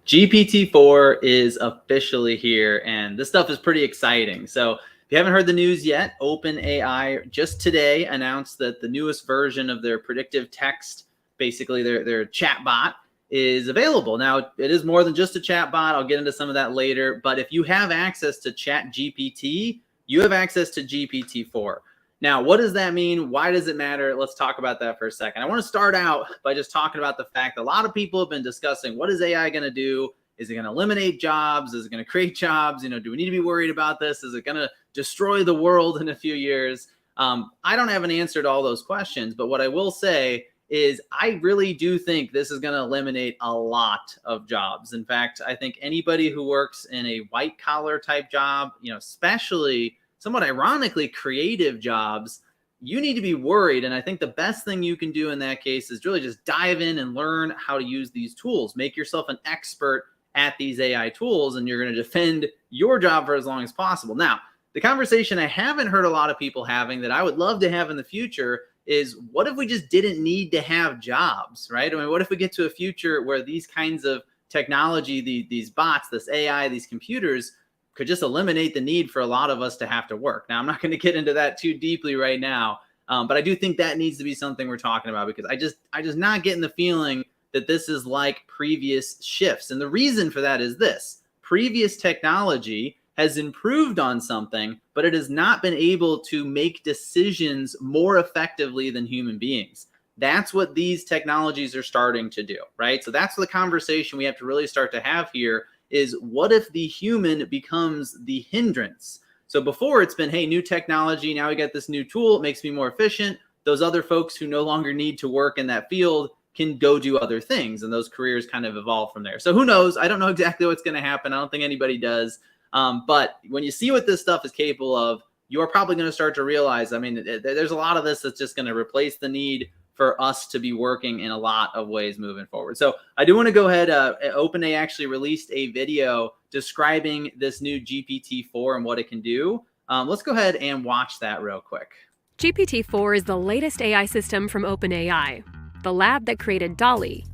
GPT-4 is officially here, and this stuff is pretty exciting. So, if you haven't heard the news yet, OpenAI just today announced that the newest version of their predictive text, basically their chat bot, is available. Now, it is more than just a chat bot. I'll get into some of that later. But if you have access to ChatGPT, you have access to GPT-4. Now, what does that mean? Why does it matter? Let's talk about that for a second. I want to start out by just talking about the fact that a lot of people have been discussing, what is AI going to do? Is it going to eliminate jobs? Is it going to create jobs? Do we need to be worried about this? Is it going to destroy the world in a few years? I don't have an answer to all those questions, but what I will say is I really do think this is going to eliminate a lot of jobs. In fact, I think anybody who works in a white collar type job, especially somewhat ironically creative jobs, you need to be worried. And I think the best thing you can do in that case is really just dive in and learn how to use these tools. Make yourself an expert at these AI tools, and you're going to defend your job for as long as possible. Now, the conversation I haven't heard a lot of people having that I would love to have in the future is, what if we just didn't need to have jobs, right? I mean, what if we get to a future where these kinds of technology, these bots, this AI, these computers could just eliminate the need for a lot of us to have to work? Now, I'm not going to get into that too deeply right now, but I do think that needs to be something we're talking about, because I just not getting the feeling that this is like previous shifts. And the reason for that is this: previous technology has improved on something, but it has not been able to make decisions more effectively than human beings. That's what these technologies are starting to do, right? So that's the conversation we have to really start to have here, is what if the human becomes the hindrance? So before, it's been, hey, new technology, now we got this new tool, it makes me more efficient. Those other folks who no longer need to work in that field can go do other things, and those careers kind of evolve from there. So who knows? I don't know exactly what's going to happen. I don't think anybody does. But when you see what this stuff is capable of, you're probably going to start to realize, I mean, there's a lot of this that's just going to replace the need for us to be working in a lot of ways moving forward. So I do want to go ahead. OpenAI actually released a video describing this new GPT-4 and what it can do. Let's go ahead and watch that real quick. GPT-4 is the latest AI system from OpenAI, the lab that created DALL-E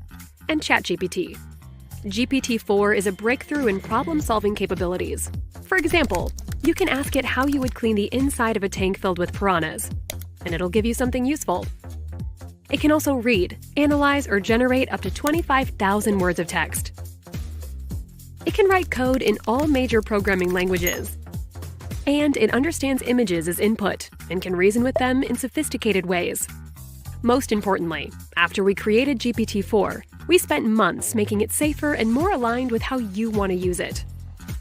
and ChatGPT. GPT-4 is a breakthrough in problem-solving capabilities. For example, you can ask it how you would clean the inside of a tank filled with piranhas, and it'll give you something useful. It can also read, analyze, or generate up to 25,000 words of text. It can write code in all major programming languages. And it understands images as input and can reason with them in sophisticated ways. Most importantly, after we created GPT-4, we spent months making it safer and more aligned with how you want to use it.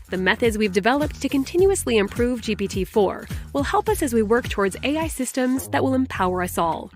The methods we've developed to continuously improve GPT-4 will help us as we work towards AI systems that will empower us all.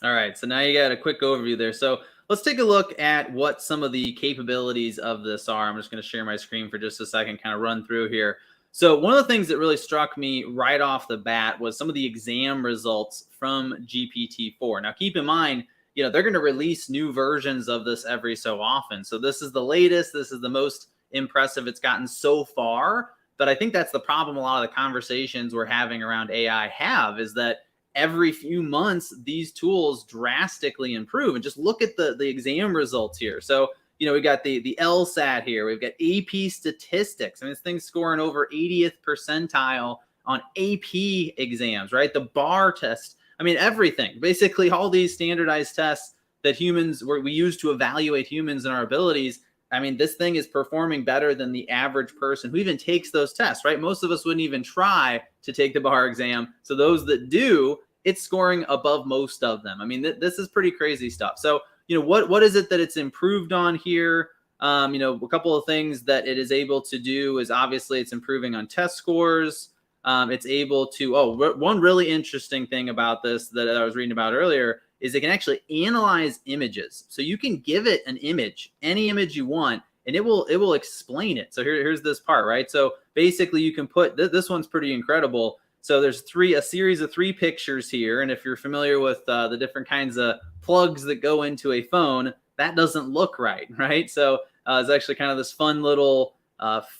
All right, so now you got a quick overview there. So let's take a look at what some of the capabilities of this are. I'm just going to share my screen for just a second, kind of run through here. So one of the things that really struck me right off the bat was some of the exam results from GPT-4. Now, keep in mind, they're going to release new versions of this every so often. So this is the latest. This is the most impressive it's gotten so far. But I think that's the problem a lot of the conversations we're having around AI have, is that every few months, these tools drastically improve. And just look at the exam results here. So, we got the LSAT here. We've got AP statistics. I mean, this thing's scoring over 80th percentile on AP exams, right? The bar test. I mean, everything. Basically, all these standardized tests that we use to evaluate humans and our abilities. I mean, this thing is performing better than the average person who even takes those tests, right? Most of us wouldn't even try to take the bar exam. So those that do, it's scoring above most of them. I mean, this is pretty crazy stuff. So, what is it that it's improved on here? A couple of things that it is able to do is, obviously, it's improving on test scores. It's able to, one really interesting thing about this that I was reading about earlier is it can actually analyze images. So you can give it an image, any image you want, and it will explain it. So here's this part, right? So basically you can put, this one's pretty incredible. So there's a series of 3 pictures here. And if you're familiar with the different kinds of plugs that go into a phone, that doesn't look right? So it's actually kind of this fun little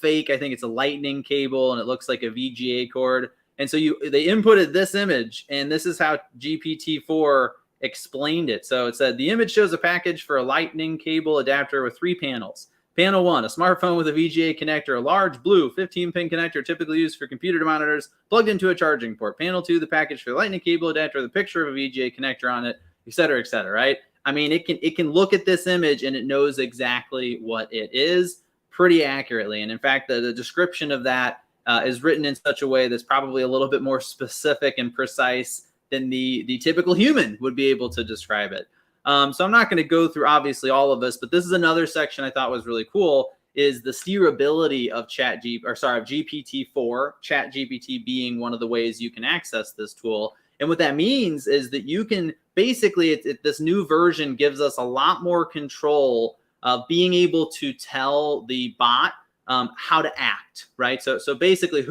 fake, I think it's a lightning cable, and it looks like a VGA cord. And so they inputted this image, and this is how GPT-4 explained it. So it said the image shows a package for a lightning cable adapter with 3 panels. Panel 1, a smartphone with a VGA connector, a large blue 15-pin connector typically used for computer monitors, plugged into a charging port. Panel 2, the package for the lightning cable adapter with a picture of a VGA connector on it, et cetera, right? I mean, it can look at this image and it knows exactly what it is pretty accurately. And in fact, the description of that is written in such a way that's probably a little bit more specific and precise than the typical human would be able to describe it. So I'm not going to go through obviously all of this, but this is another section I thought was really cool, is the steerability of GPT-4, ChatGPT being one of the ways you can access this tool. And what that means is that you can basically, this new version gives us a lot more control of being able to tell the bot how to act, right? So basically,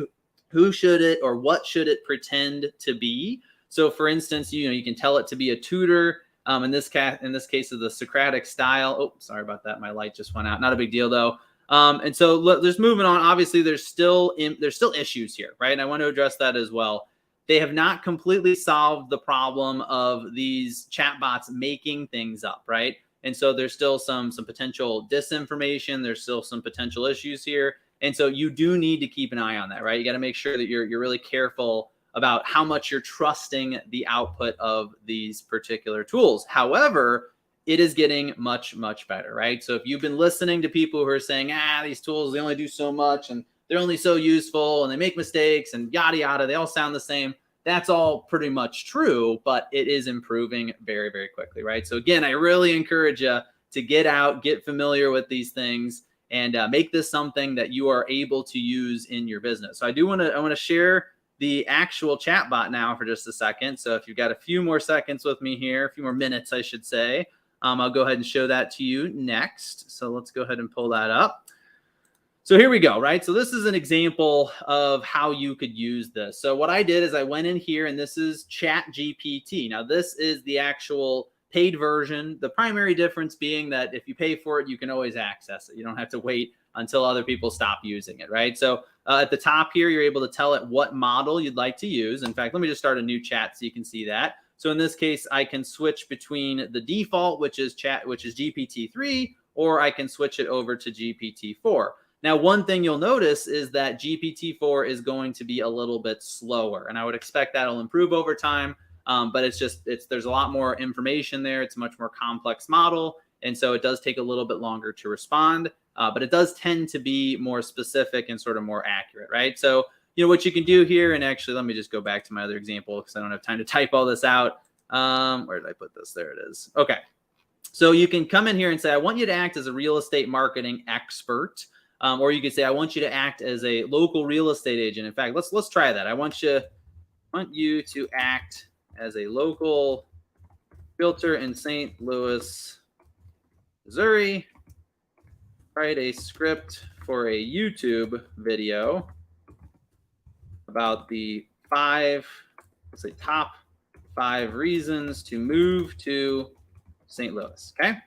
who should it or what should it pretend to be? So for instance, you can tell it to be a tutor. In this case of the Socratic style. Oh, sorry about that. My light just went out. Not a big deal though. And so just moving on. Obviously, there's still issues here, right? And I want to address that as well. They have not completely solved the problem of these chatbots making things up, right? And so there's still some potential disinformation. There's still some potential issues here. And so you do need to keep an eye on that, right? You got to make sure that you're really careful about how much you're trusting the output of these particular tools. However, it is getting much, much better, right? So if you've been listening to people who are saying, these tools, they only do so much and they're only so useful and they make mistakes and yada, yada, they all sound the same. That's all pretty much true, but it is improving very, very quickly, right? So again, I really encourage you to get out, get familiar with these things, and make this something that you are able to use in your business. So I want to share the actual chatbot now for just a second. So if you've got a few more seconds with me here, a few more minutes, I should say, I'll go ahead and show that to you next. So let's go ahead and pull that up. So here we go, right? So this is an example of how you could use this. So what I did is I went in here, and this is ChatGPT. Now this is the actual paid version. The primary difference being that if you pay for it, you can always access it. You don't have to wait until other people stop using it, right? So at the top here, you're able to tell it what model you'd like to use. In fact, let me just start a new chat so you can see that. So in this case, I can switch between the default, which is GPT-3, or I can switch it over to GPT-4. Now, one thing you'll notice is that GPT-4 is going to be a little bit slower, and I would expect that'll improve over time. But there's a lot more information there. It's a much more complex model, and so it does take a little bit longer to respond. But it does tend to be more specific and sort of more accurate, right? So, what you can do here, and actually, let me just go back to my other example because I don't have time to type all this out. Where did I put this? There it is. Okay. So you can come in here and say, I want you to act as a real estate marketing expert. Or you could say, I want you to act as a local real estate agent. In fact, let's try that. I want you to act as a local realtor in St. Louis, Missouri. Write a script for a YouTube video about the top 5 reasons to move to St. Louis. Okay.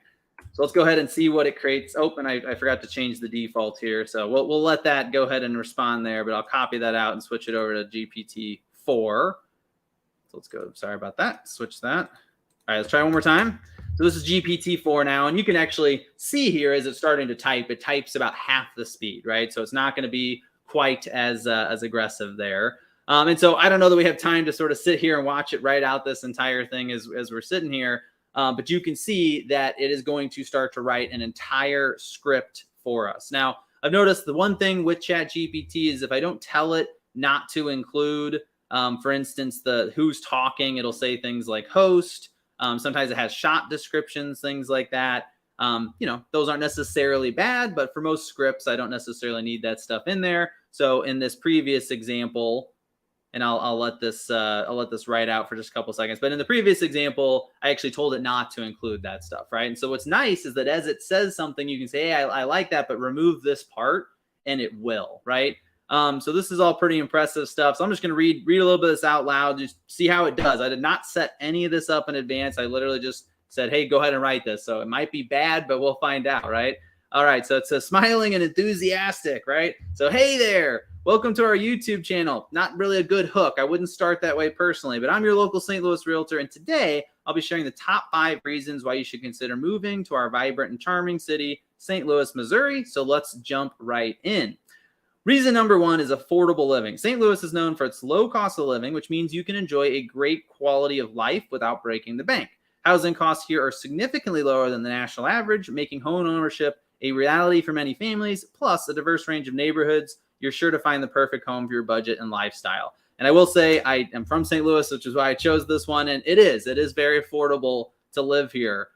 So let's go ahead and see what it creates. Oh, and I forgot to change the default here. So we'll let that go ahead and respond there, but I'll copy that out and switch it over to GPT-4. So let's go. Sorry about that. Switch that. All right, let's try one more time. So this is GPT-4 now, and you can actually see here as it's starting to type, it types about half the speed, right? So it's not going to be quite as aggressive there. And so I don't know that we have time to sort of sit here and watch it write out this entire thing as we're sitting here. But you can see that it is going to start to write an entire script for us. Now, I've noticed the one thing with ChatGPT is if I don't tell it not to include, for instance, the who's talking, it'll say things like host. Sometimes it has shot descriptions, things like that. Those aren't necessarily bad, but for most scripts, I don't necessarily need that stuff in there. So in this previous example, and I'll let this write out for just a couple seconds. But in the previous example, I actually told it not to include that stuff, right? And so what's nice is that as it says something, you can say, hey, I like that, but remove this part, and it will, right? So this is all pretty impressive stuff. So I'm just going to read a little bit of this out loud, just see how it does. I did not set any of this up in advance. I literally just said, hey, go ahead and write this. So it might be bad, but we'll find out, right? All right, so it says smiling and enthusiastic, right? So, hey there, welcome to our YouTube channel. Not really a good hook. I wouldn't start that way personally, but I'm your local St. Louis realtor, and today I'll be sharing the top 5 reasons why you should consider moving to our vibrant and charming city, St. Louis, Missouri. So let's jump right in. Reason number 1 is affordable living. St. Louis is known for its low cost of living, which means you can enjoy a great quality of life without breaking the bank. Housing costs here are significantly lower than the national average, making home ownership a reality for many families, plus a diverse range of neighborhoods. You're sure to find the perfect home for your budget and lifestyle. And I will say I am from St. Louis, which is why I chose this one. And it is very affordable to live here.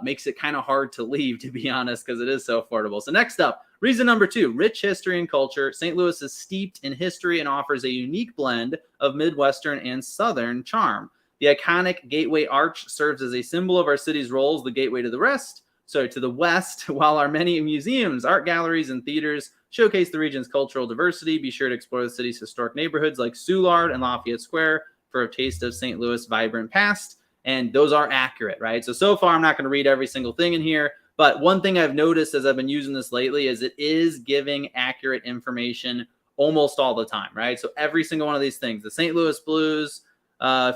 Makes it kind of hard to leave, to be honest, because it is so affordable. So next up, reason number 2, rich history and culture. St. Louis is steeped in history and offers a unique blend of Midwestern and Southern charm. The iconic Gateway Arch serves as a symbol of our city's role as the gateway to the west, while our many museums, art galleries, and theaters showcase the region's cultural diversity. Be sure to explore the city's historic neighborhoods like Soulard and Lafayette Square for a taste of St. Louis' vibrant past. And those are accurate, right? So far, I'm not going to read every single thing in here, but one thing I've noticed as I've been using this lately is it is giving accurate information almost all the time, right? So every single one of these things, the St. Louis Blues,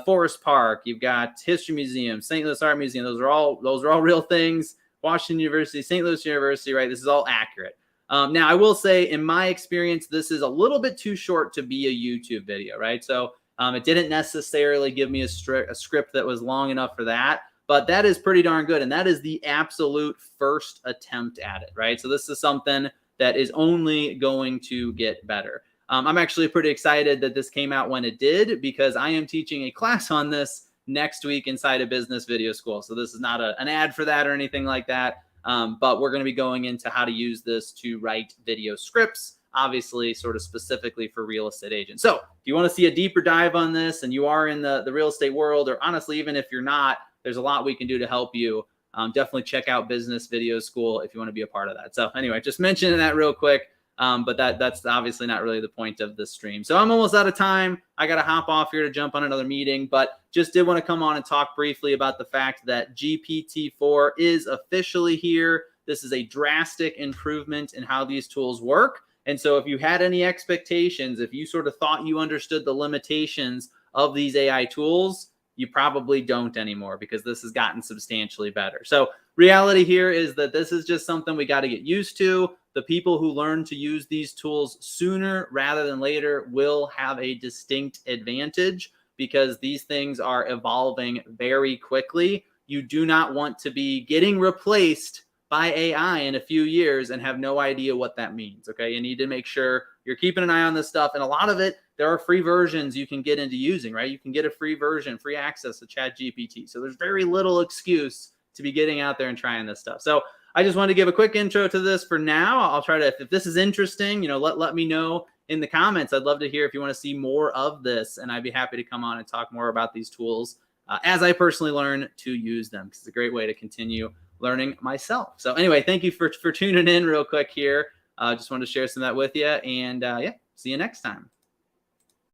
Forest Park, you've got History Museum, St. Louis Art Museum, those are all real things. Washington University, St. Louis University, right? This is all accurate. Now, I will say, in my experience, this is a little bit too short to be a YouTube video, right? So it didn't necessarily give me a script that was long enough for that, but that is pretty darn good. And that is the absolute first attempt at it, right? So this is something that is only going to get better. I'm actually pretty excited that this came out when it did, because I am teaching a class on this next week inside a business video school. So this is not an ad for that or anything like that. But we're going to be going into how to use this to write video scripts, obviously sort of specifically for real estate agents. So if you want to see a deeper dive on this and you are in the real estate world, or honestly, even if you're not, there's a lot we can do to help you. Definitely check out Business Video School if you want to be a part of that. So anyway, just mentioning that real quick. But that's obviously not really the point of this stream. So I'm almost out of time. I got to hop off here to jump on another meeting, but just did want to come on and talk briefly about the fact that GPT-4 is officially here. This is a drastic improvement in how these tools work. And so if you had any expectations, if you sort of thought you understood the limitations of these AI tools, you probably don't anymore, because this has gotten substantially better. So reality here is that this is just something we got to get used to. The people who learn to use these tools sooner rather than later will have a distinct advantage, because these things are evolving very quickly. You do not want to be getting replaced by AI in a few years and have no idea what that means. Okay, you need to make sure you're keeping an eye on this stuff. And a lot of it, there are free versions you can get into using, right? You can get a free version, free access to ChatGPT. So there's very little excuse to be getting out there and trying this stuff. So I just wanted to give a quick intro to this for now. I'll try to, if this is interesting, let me know in the comments. I'd love to hear if you want to see more of this, and I'd be happy to come on and talk more about these tools as I personally learn to use them, because it's a great way to continue learning myself. So anyway, thank you for tuning in real quick here. Just wanted to share some of that with you, and yeah, see you next time.